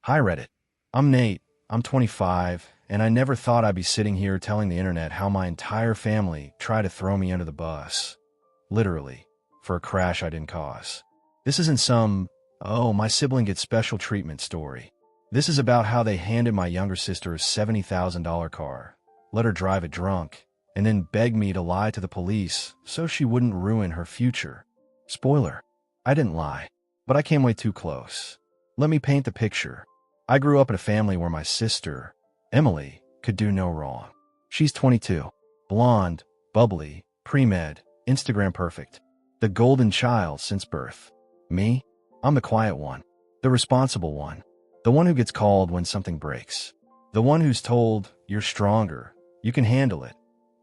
Hi Reddit. I'm Nate. I'm 25, and I never thought I'd be sitting here telling the internet how my entire family tried to throw me under the bus. Literally, for a crash I didn't cause. This isn't some, oh, my sibling gets special treatment story. This is about how they handed my younger sister a $70,000 car, let her drive it drunk, and then begged me to lie to the police so she wouldn't ruin her future. Spoiler, I didn't lie, but I came way too close. Let me paint the picture. I grew up in a family where my sister, Emily, could do no wrong. She's 22, blonde, bubbly, pre-med, Instagram perfect. The golden child since birth. Me? I'm the quiet one. The responsible one. The one who gets called when something breaks. The one who's told, you're stronger, you can handle it,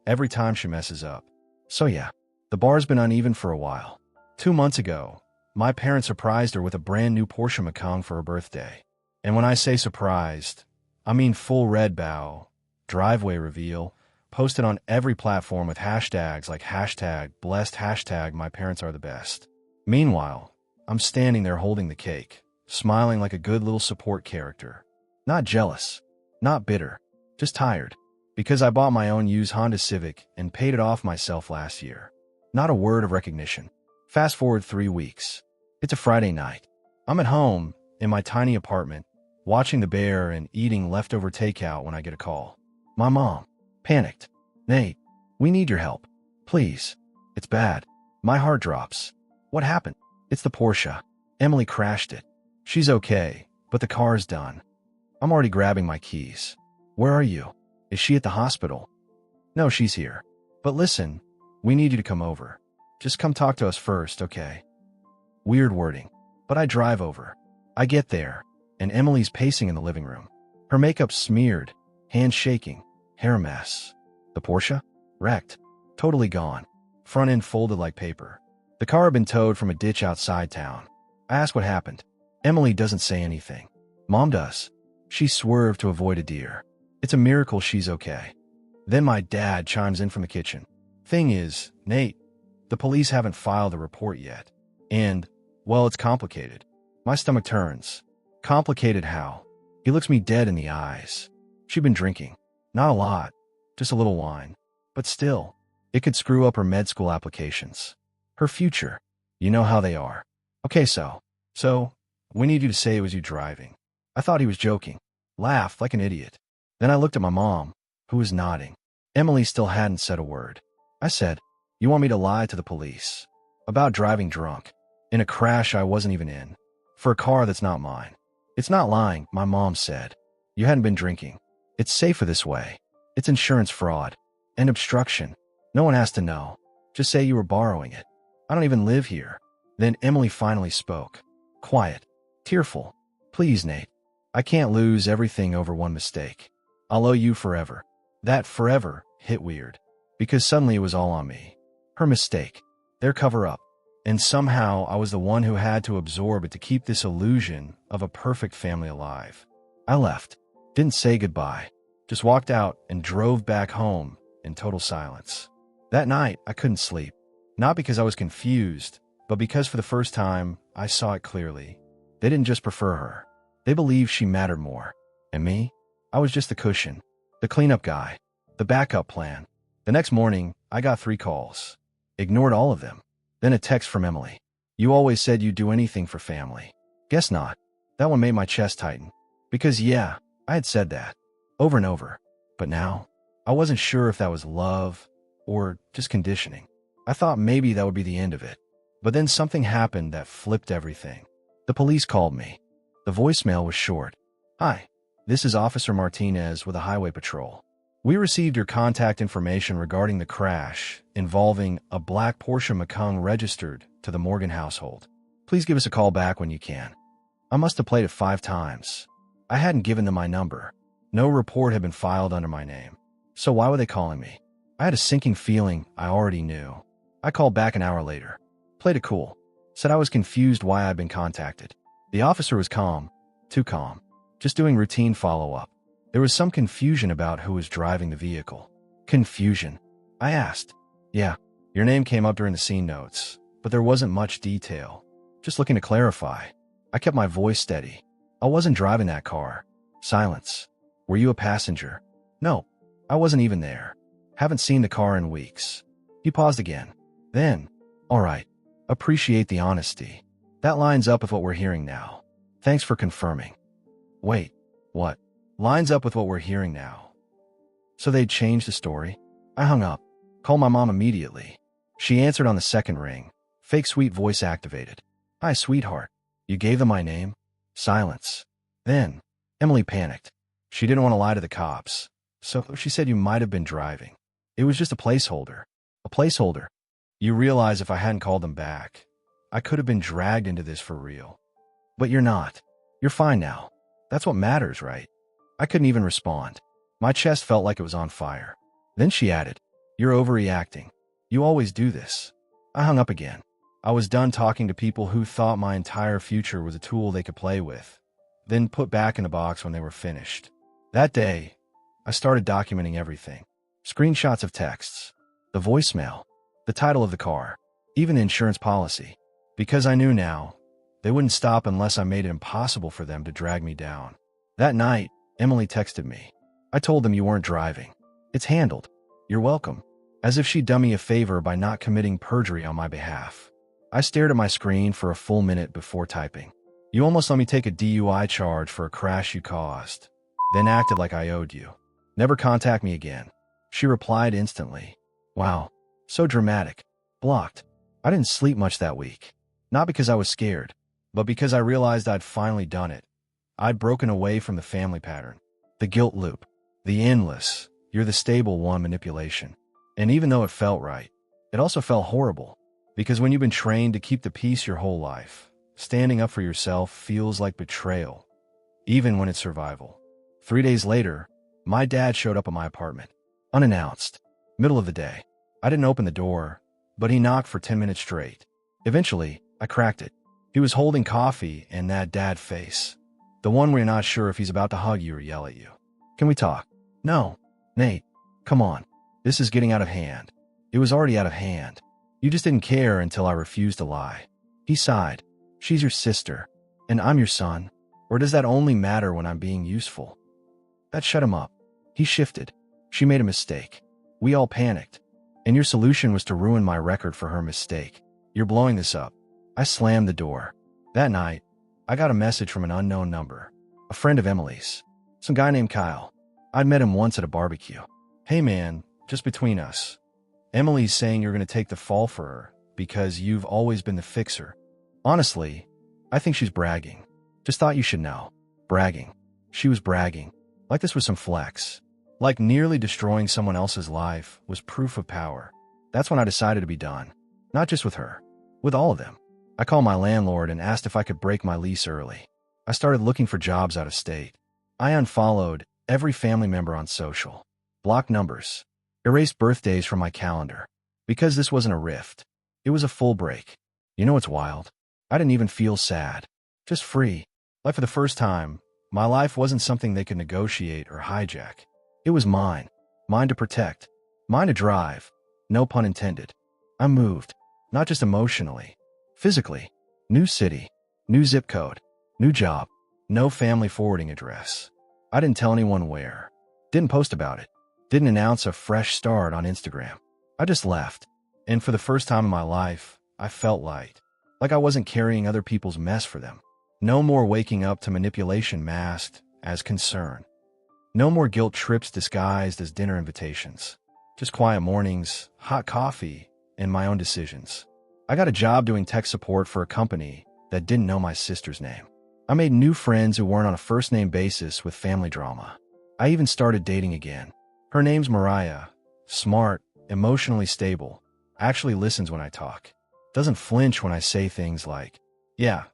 every time she messes up. So yeah, the bar's been uneven for a while. 2 months ago, my parents surprised her with a brand new Porsche Macan for her birthday. And when I say surprised, I mean full red bow, driveway reveal, posted on every platform with hashtags like hashtag blessed, hashtag my parents are the best. Meanwhile, I'm standing there holding the cake, smiling like a good little support character. Not jealous, not bitter, just tired. Because I bought my own used Honda Civic and paid it off myself last year. Not a word of recognition. Fast forward 3 weeks. It's a Friday night. I'm at home, in my tiny apartment, watching The Bear and eating leftover takeout when I get a call. My mom, panicked. Nate, we need your help. Please. It's bad. My heart drops. What happened? It's the Porsche. Emily crashed it. She's okay, but the car's done. I'm already grabbing my keys. Where are you? Is she at the hospital? No, she's here. But listen, we need you to come over. Just come talk to us first, okay? Weird wording, but I drive over. I get there, and Emily's pacing in the living room. Her makeup smeared, hands shaking, hair a mess. The Porsche? Wrecked. Totally gone. Front end folded like paper. The car had been towed from a ditch outside town. I ask what happened. Emily doesn't say anything. Mom does. She swerved to avoid a deer. It's a miracle she's okay. Then my dad chimes in from the kitchen. Thing is, Nate, the police haven't filed a report yet. And, well, it's complicated. My stomach turns. Complicated how? He looks me dead in the eyes. She'd been drinking. Not a lot. Just a little wine. But still, it could screw up her med school applications. Her future. You know how they are. Okay, so, we need you to say it was you driving. I thought he was joking. Laughed like an idiot. Then I looked at my mom, who was nodding. Emily still hadn't said a word. I said, you want me to lie to the police? About driving drunk. In a crash I wasn't even in. For a car that's not mine. It's not lying, my mom said. You hadn't been drinking. It's safer this way. It's insurance fraud. And obstruction. No one has to know. Just say you were borrowing it. I don't even live here. Then Emily finally spoke. Quiet. Tearful. Please, Nate. I can't lose everything over one mistake. I'll owe you forever. That forever hit weird. Because suddenly it was all on me. Her mistake. Their cover-up. And somehow I was the one who had to absorb it to keep this illusion of a perfect family alive. I left. Didn't say goodbye. Just walked out and drove back home in total silence. That night, I couldn't sleep. Not because I was confused, but because for the first time, I saw it clearly. They didn't just prefer her. They believed she mattered more. And me? I was just the cushion. The cleanup guy. The backup plan. The next morning, I got 3 calls. Ignored all of them. Then a text from Emily. You always said you'd do anything for family. Guess not. That one made my chest tighten. Because yeah, I had said that. Over and over. But now, I wasn't sure if that was love or just conditioning. I thought maybe that would be the end of it. But then something happened that flipped everything. The police called me. The voicemail was short. Hi, this is Officer Martinez with the Highway Patrol. We received your contact information regarding the crash involving a black Porsche Macan registered to the Morgan household. Please give us a call back when you can. I must have played it 5 times. I hadn't given them my number. No report had been filed under my name. So why were they calling me? I had a sinking feeling I already knew. I called back an hour later. Played it cool. Said I was confused why I'd been contacted. The officer was calm. Too calm. Just doing routine follow-up. There was some confusion about who was driving the vehicle. Confusion. I asked. Yeah, your name came up during the scene notes, but there wasn't much detail. Just looking to clarify. I kept my voice steady. I wasn't driving that car. Silence. Were you a passenger? No, I wasn't even there. Haven't seen the car in weeks. He paused again. Then, all right. Appreciate the honesty. That lines up with what we're hearing now. Thanks for confirming. Wait, what? Lines up with what we're hearing now. So they'd changed the story? I hung up. Called my mom immediately. She answered on the second ring. Fake sweet voice activated. Hi, sweetheart. You gave them my name? Silence. Then, Emily panicked. She didn't want to lie to the cops. So she said you might have been driving. It was just a placeholder. A placeholder. You realize if I hadn't called them back, I could have been dragged into this for real. But you're not. You're fine now. That's what matters, right? I couldn't even respond. My chest felt like it was on fire. Then she added, You're overreacting. You always do this. I hung up again. I was done talking to people who thought my entire future was a tool they could play with, then put back in a box when they were finished. That day, I started documenting everything. Screenshots of texts, the voicemail, the title of the car, even the insurance policy. Because I knew now, they wouldn't stop unless I made it impossible for them to drag me down. That night, Emily texted me. I told them you weren't driving. It's handled. You're welcome. As if she'd done me a favor by not committing perjury on my behalf. I stared at my screen for a full minute before typing. You almost let me take a DUI charge for a crash you caused, then acted like I owed you. Never contact me again. She replied instantly. Wow, so dramatic. Blocked. I didn't sleep much that week. Not because I was scared, but because I realized I'd finally done it. I'd broken away from the family pattern, the guilt loop, the endless, you're the stable one manipulation. And even though it felt right, it also felt horrible. Because when you've been trained to keep the peace your whole life, standing up for yourself feels like betrayal, even when it's survival. 3 days later, my dad showed up at my apartment, unannounced, middle of the day. I didn't open the door, but he knocked for 10 minutes straight. Eventually, I cracked it. He was holding coffee and that dad face. The one where you're not sure if he's about to hug you or yell at you. Can we talk? No. Nate, come on. This is getting out of hand. It was already out of hand. You just didn't care until I refused to lie. He sighed. She's your sister, and I'm your son. Or does that only matter when I'm being useful? That shut him up. He shifted. She made a mistake. We all panicked. And your solution was to ruin my record for her mistake. You're blowing this up. I slammed the door. That night, I got a message from an unknown number. A friend of Emily's. Some guy named Kyle. I'd met him once at a barbecue. Hey man, just between us. Emily's saying you're going to take the fall for her because you've always been the fixer. Honestly, I think she's bragging. Just thought you should know. Bragging. She was bragging. Like this was some flex. Like nearly destroying someone else's life was proof of power. That's when I decided to be done. Not just with her. With all of them. I called my landlord and asked if I could break my lease early. I started looking for jobs out of state. I unfollowed every family member on social. Blocked numbers. Erased birthdays from my calendar. Because this wasn't a rift. It was a full break. You know what's wild? I didn't even feel sad. Just free. Like for the first time, my life wasn't something they could negotiate or hijack. It was mine. Mine to protect. Mine to drive. No pun intended. I moved. Not just emotionally. Physically. New city. New zip code. New job. No family forwarding address. I didn't tell anyone where. Didn't post about it. Didn't announce a fresh start on Instagram. I just left. And for the first time in my life, I felt light. Like I wasn't carrying other people's mess for them. No more waking up to manipulation masked as concern. No more guilt trips disguised as dinner invitations. Just quiet mornings, hot coffee, and my own decisions. I got a job doing tech support for a company that didn't know my sister's name. I made new friends who weren't on a first-name basis with family drama. I even started dating again. Her name's Mariah. Smart, emotionally stable, actually listens when I talk. Doesn't flinch when I say things like, yeah,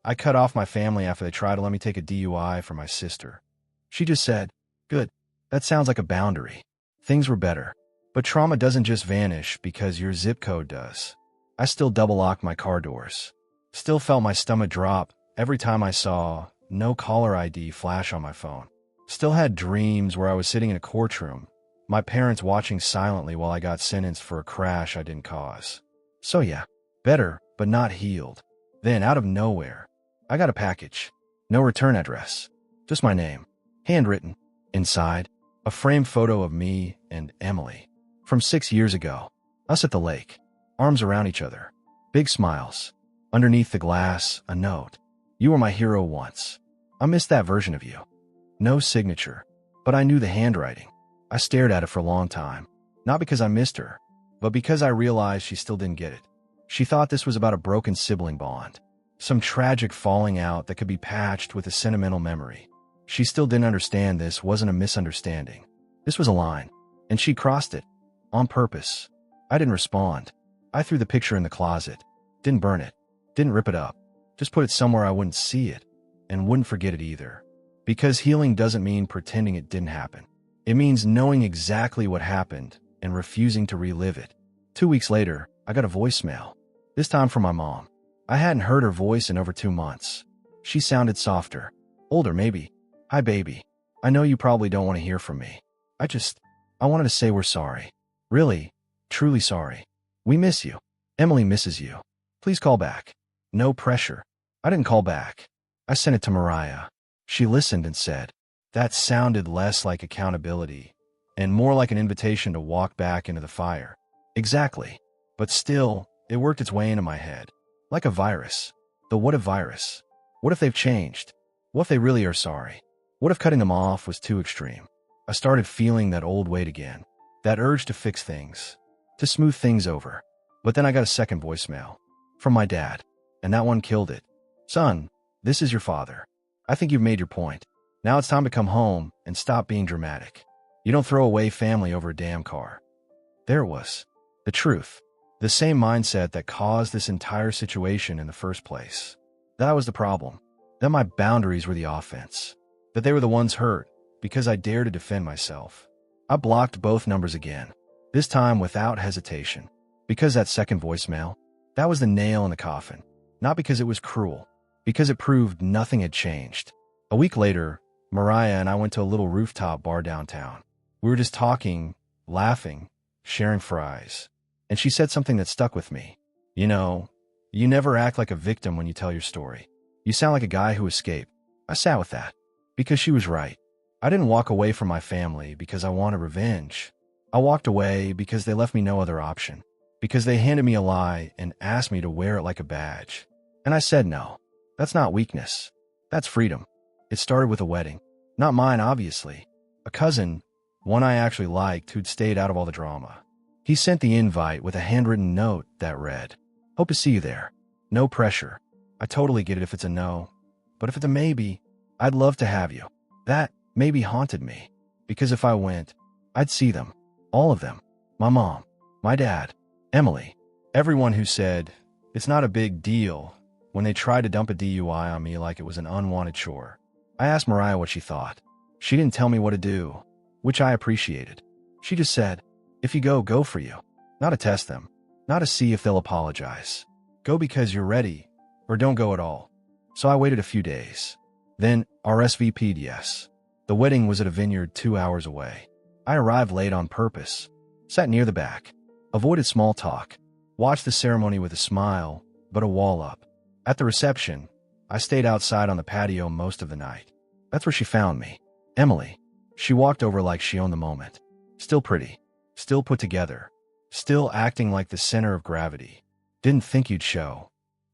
I cut off my family after they tried to let me take a DUI for my sister. She just said, good, that sounds like a boundary. Things were better. But trauma doesn't just vanish because your zip code does. I still double-locked my car doors. Still felt my stomach drop every time I saw no caller ID flash on my phone. Still had dreams where I was sitting in a courtroom, my parents watching silently while I got sentenced for a crash I didn't cause. So yeah, better, but not healed. Then, out of nowhere, I got a package. No return address. Just my name. Handwritten. Inside, a framed photo of me and Emily. From 6 years ago. Us at the lake. Arms around each other. Big smiles. Underneath the glass, a note. You were my hero once. I missed that version of you. No signature. But I knew the handwriting. I stared at it for a long time. Not because I missed her, but because I realized she still didn't get it. She thought this was about a broken sibling bond. Some tragic falling out that could be patched with a sentimental memory. She still didn't understand this wasn't a misunderstanding. This was a line, and she crossed it. On purpose. I didn't respond. I threw the picture in the closet. Didn't burn it. Didn't rip it up. Just put it somewhere I wouldn't see it, and wouldn't forget it either. Because healing doesn't mean pretending it didn't happen. It means knowing exactly what happened and refusing to relive it. 2 weeks later, I got a voicemail. This time from my mom. I hadn't heard her voice in over 2 months. She sounded softer. Older, maybe. Hi, baby. I know you probably don't want to hear from me. I wanted to say we're sorry. Really, truly sorry. We miss you. Emily misses you. Please call back. No pressure. I didn't call back. I sent it to Mariah. She listened and said, that sounded less like accountability and more like an invitation to walk back into the fire. Exactly. But still, it worked its way into my head. Like a virus. The what if virus. What if they've changed? What if they really are sorry? What if cutting them off was too extreme? I started feeling that old weight again. That urge to fix things. To smooth things over. But then I got a second voicemail. From my dad. And that one killed it. Son, this is your father. I think you've made your point. Now it's time to come home and stop being dramatic. You don't throw away family over a damn car. There it was. The truth. The same mindset that caused this entire situation in the first place. That was the problem. That my boundaries were the offense. That they were the ones hurt because I dared to defend myself. I blocked both numbers again. This time without hesitation. Because that second voicemail, that was the nail in the coffin. Not because it was cruel. Because it proved nothing had changed. A week later, Mariah and I went to a little rooftop bar downtown. We were just talking, laughing, sharing fries. And she said something that stuck with me. You know, you never act like a victim when you tell your story. You sound like a guy who escaped. I sat with that. Because she was right. I didn't walk away from my family because I wanted revenge. I walked away because they left me no other option. Because they handed me a lie and asked me to wear it like a badge. And I said no. That's not weakness. That's freedom. It started with a wedding. Not mine, obviously. A cousin, one I actually liked who'd stayed out of all the drama. He sent the invite with a handwritten note that read, hope to see you there. No pressure. I totally get it if it's a no. But if it's a maybe, I'd love to have you. That maybe haunted me. Because if I went, I'd see them. All of them. My mom. My dad. Emily. Everyone who said, it's not a big deal, when they tried to dump a DUI on me like it was an unwanted chore. I asked Mariah what she thought. She didn't tell me what to do, which I appreciated. She just said, if you go for you. Not to test them. Not to see if they'll apologize. Go because you're ready, or don't go at all. So I waited a few days. Then RSVP'd yes. The wedding was at a vineyard 2 hours away. I arrived late on purpose. Sat near the back. Avoided small talk. Watched the ceremony with a smile, but a wall up. At the reception, I stayed outside on the patio most of the night. That's where she found me. Emily. She walked over like she owned the moment. Still pretty. Still put together. Still acting like the center of gravity. Didn't think you'd show.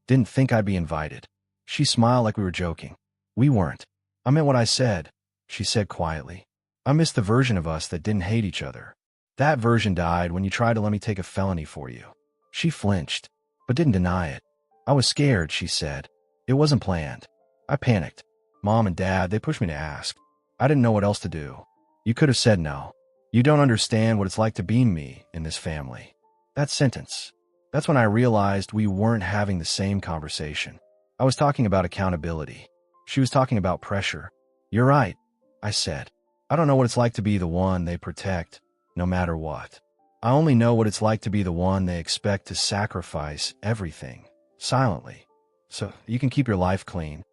Didn't think I'd be invited. She smiled like we were joking. We weren't. I meant what I said, she said quietly. I missed the version of us that didn't hate each other. That version died when you tried to let me take a felony for you. She flinched, but didn't deny it. I was scared, she said. It wasn't planned. I panicked. Mom and Dad, they pushed me to ask. I didn't know what else to do. You could have said no. You don't understand what it's like to be me in this family. That sentence. That's when I realized we weren't having the same conversation. I was talking about accountability. She was talking about pressure. You're right, I said. I don't know what it's like to be the one they protect, no matter what. I only know what it's like to be the one they expect to sacrifice everything, silently, so you can keep your life clean.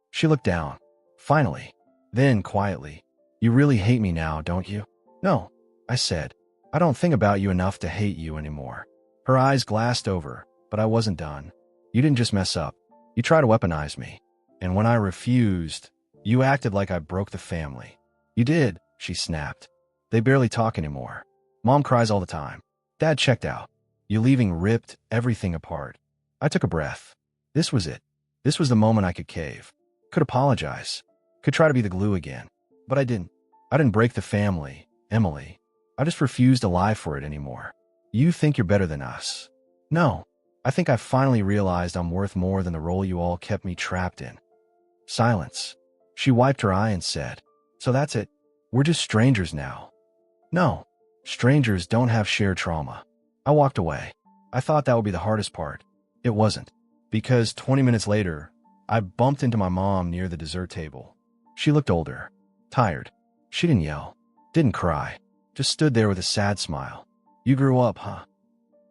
She looked down. Finally. Then, quietly. You really hate me now, don't you? No, I said. I don't think about you enough to hate you anymore. Her eyes glassed over, but I wasn't done. You didn't just mess up. You tried to weaponize me. And when I refused, you acted like I broke the family. You did, she snapped. They barely talk anymore. Mom cries all the time. Dad checked out. You leaving ripped everything apart. I took a breath. This was it. This was the moment I could cave. Could apologize. Could try to be the glue again. But I didn't. I didn't break the family, Emily. I just refused to lie for it anymore. You think you're better than us. No. I think I finally realized I'm worth more than the role you all kept me trapped in. Silence. She wiped her eye and said, So that's it. We're just strangers now. No. Strangers don't have shared trauma. I walked away. I thought that would be the hardest part. It wasn't. Because 20 minutes later, I bumped into my mom near the dessert table. She looked older. Tired. She didn't yell. Didn't cry. Just stood there with a sad smile. You grew up, huh?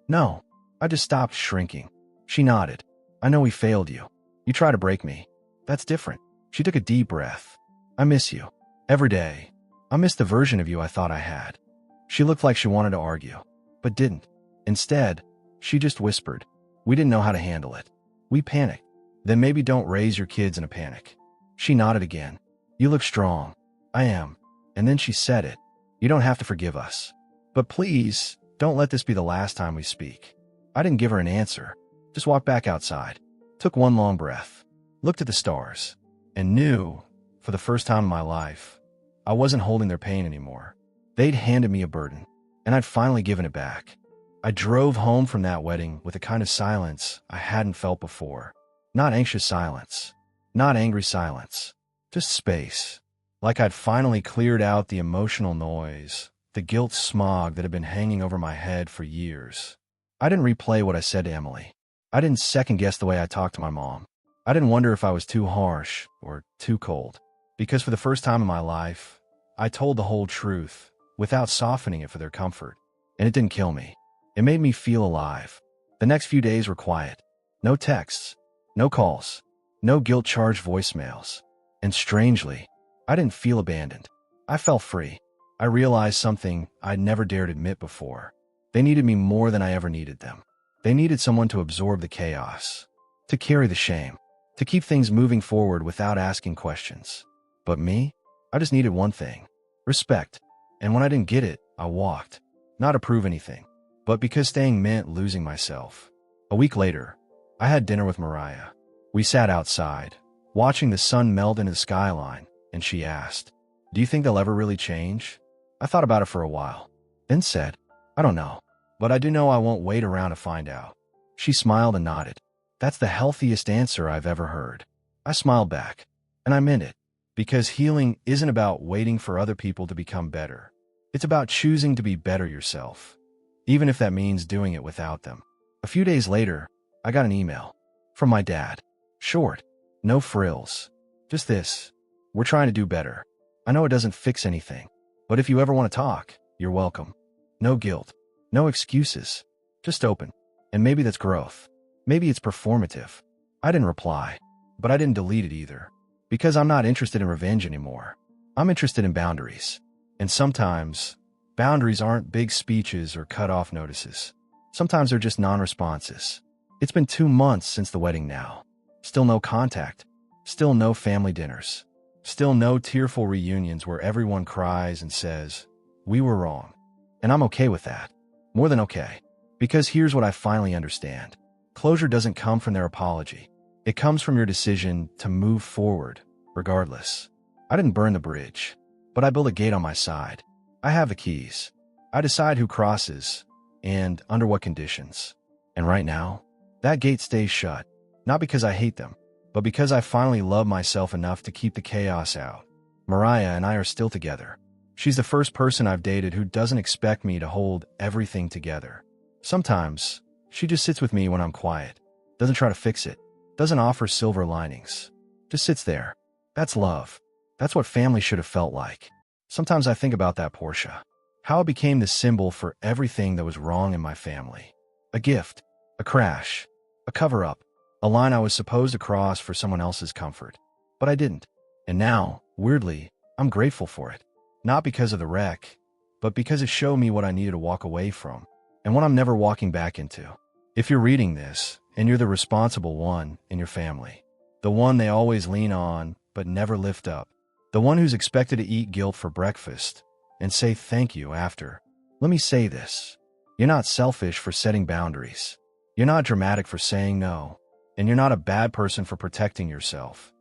No. I just stopped shrinking. She nodded. I know we failed you. You tried to break me. That's different. She took a deep breath. I miss you. Every day. I miss the version of you I thought I had. She looked like she wanted to argue, but didn't. Instead, she just whispered, We didn't know how to handle it. We panicked. Then maybe don't raise your kids in a panic. She nodded again. You look strong. I am. And then she said it. You don't have to forgive us. But please, don't let this be the last time we speak. I didn't give her an answer. Just walked back outside. Took one long breath. Looked at the stars. And knew, for the first time in my life, I wasn't holding their pain anymore. They'd handed me a burden, and I'd finally given it back. I drove home from that wedding with a kind of silence I hadn't felt before. Not anxious silence. Not angry silence. Just space. Like I'd finally cleared out the emotional noise, the guilt smog that had been hanging over my head for years. I didn't replay what I said to Emily. I didn't second-guess the way I talked to my mom. I didn't wonder if I was too harsh or too cold. Because for the first time in my life, I told the whole truth without softening it for their comfort. And it didn't kill me. It made me feel alive. The next few days were quiet. No texts. No calls. No guilt-charged voicemails. And strangely, I didn't feel abandoned. I felt free. I realized something I'd never dared admit before. They needed me more than I ever needed them. They needed someone to absorb the chaos, to carry the shame, to keep things moving forward without asking questions. But me? I just needed one thing. Respect. And when I didn't get it, I walked. Not to prove anything, but because staying meant losing myself. A week later, I had dinner with Mariah. We sat outside, watching the sun melt into the skyline, and she asked, Do you think they'll ever really change? I thought about it for a while, then said, I don't know, but I do know I won't wait around to find out. She smiled and nodded. That's the healthiest answer I've ever heard. I smiled back, and I meant it, because healing isn't about waiting for other people to become better. It's about choosing to be better yourself, even if that means doing it without them. A few days later, I got an email from my dad. Short, no frills, just this. We're trying to do better. I know it doesn't fix anything, but if you ever want to talk, you're welcome. No guilt, no excuses, just open. And maybe that's growth. Maybe it's performative. I didn't reply, but I didn't delete it either. Because I'm not interested in revenge anymore. I'm interested in boundaries. And sometimes, boundaries aren't big speeches or cut-off notices. Sometimes they're just non-responses. It's been 2 months since the wedding now. Still no contact. Still no family dinners. Still no tearful reunions where everyone cries and says, We were wrong. And I'm okay with that. More than okay. Because here's what I finally understand. Closure doesn't come from their apology. It comes from your decision to move forward, regardless. I didn't burn the bridge, but I built a gate on my side. I have the keys. I decide who crosses, and under what conditions. And right now, that gate stays shut. Not because I hate them, but because I finally love myself enough to keep the chaos out. Mariah and I are still together. She's the first person I've dated who doesn't expect me to hold everything together. Sometimes, she just sits with me when I'm quiet. Doesn't try to fix it. Doesn't offer silver linings. Just sits there. That's love. That's what family should have felt like. Sometimes I think about that Porsche. How it became the symbol for everything that was wrong in my family. A gift. A crash. A cover-up. A line I was supposed to cross for someone else's comfort. But I didn't. And now, weirdly, I'm grateful for it. Not because of the wreck, but because it showed me what I needed to walk away from, and what I'm never walking back into. If you're reading this, and you're the responsible one in your family, The one they always lean on, but never lift up. The one who's expected to eat guilt for breakfast and say thank you after. Let me say this. You're not selfish for setting boundaries. You're not dramatic for saying no. And you're not a bad person for protecting yourself.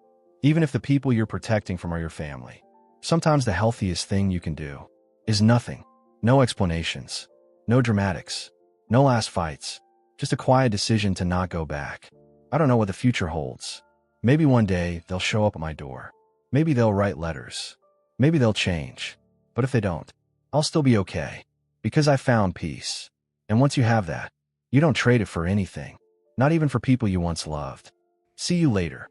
Even if the people you're protecting from are your family. Sometimes the healthiest thing you can do is nothing. No explanations. No dramatics. No last fights. Just a quiet decision to not go back. I don't know what the future holds. Maybe one day they'll show up at my door. Maybe they'll write letters. Maybe they'll change. But if they don't, I'll still be okay. Because I found peace. And once you have that, you don't trade it for anything. Not even for people you once loved. See you later.